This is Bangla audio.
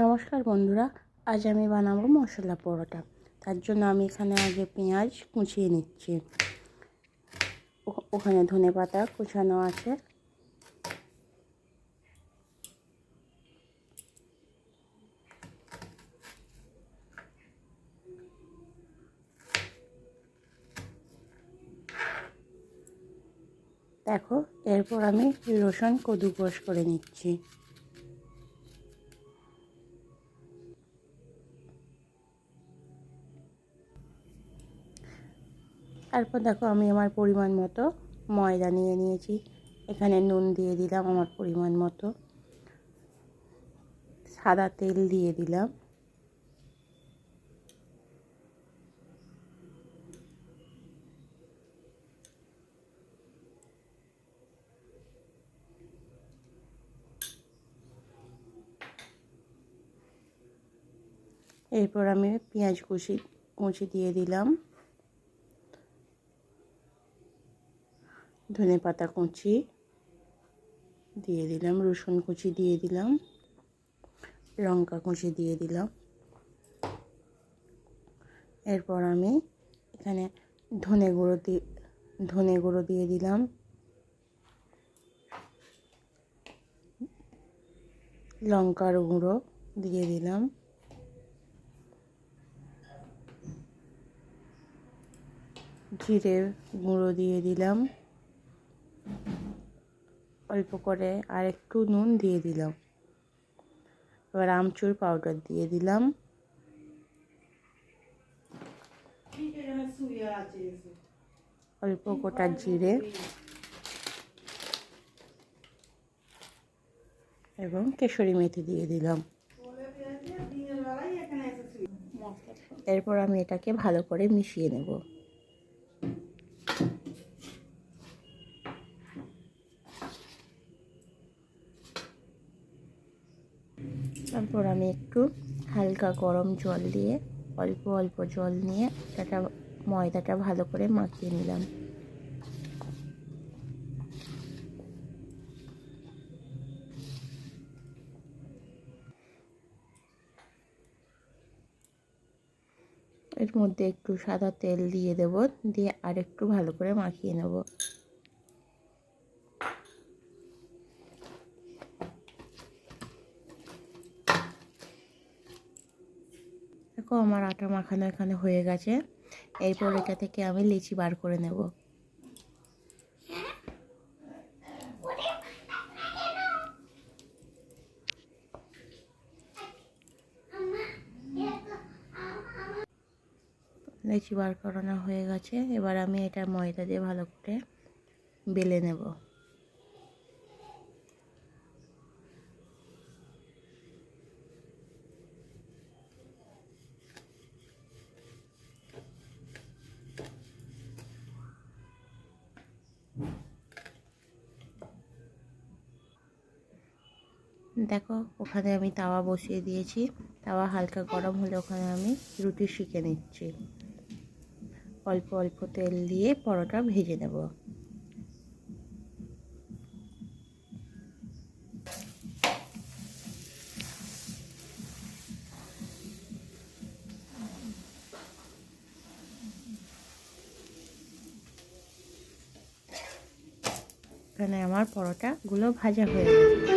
নমস্কার বন্ধুরা, আজ আমি বানাবো মশলা পরোটা। তার জন্য আমি এখানে আগে পেঁয়াজ কুচিয়ে নিচ্ছি। ওখানে ধনেপাতা কুচানো আছে। দেখো, এরপর আমি রসুন কদুকস করে নিচ্ছি। তারপর দেখো, আমি আমার পরিমাণ মতো ময়দা নিয়ে নিয়েছি। এখানে নুন দিয়ে দিলাম আমার পরিমাণ মতো, সাদা তেল দিয়ে দিলাম, এরপর আমি পেঁয়াজ কুচি দিয়ে দিলাম, ধনেপাতা কুচি দিয়ে দিলাম, রসুন কুচি দিয়ে দিলাম, লঙ্কা কুচি দিয়ে দিলাম। এরপর আমি এখানে ধনে গুঁড়ো দিয়ে দিলাম, লঙ্কার গুঁড়ো দিয়ে দিলাম, জিরে গুঁড়ো দিয়ে দিলাম, অল্প করে আর একটু নুন দিয়ে দিলাম। এবার আমচুর পাউডার দিয়ে দিলাম, অল্প গোটা জিরে এবং কেশরি মেথি দিয়ে দিলাম। এরপর আমি এটাকে ভালো করে মিশিয়ে নেব। তারপর আমি একটু হালকা গরম জল দিয়ে অল্প অল্প জল নিয়ে ময়দাটা ভালো করে মাখিয়ে নিলাম। এর মধ্যে একটু সাদা তেল দিয়ে দেব, দিয়ে আর একটু ভালো করে মাখিয়ে নেব। দেখো, আমার আটা মাখানো এখানে হয়ে গেছে। এরপর এটা থেকে আমি লিচি বার করে নেব। লিচি বার করানো হয়ে গেছে। এবার আমি এটা ময়দা দিয়ে ভালো করে বেলে নেব। দেখো, ওখানে আমি তাওয়া বসিয়ে দিয়েছি। তাওয়া হালকা গরম হলে ওখানে আমি রুটি সেঁকে নিচ্ছি। অল্প অল্প তেল দিয়ে পরোটা ভেজে নেব। এখানে আমার পরোটাগুলো ভাজা হয়ে গেছে।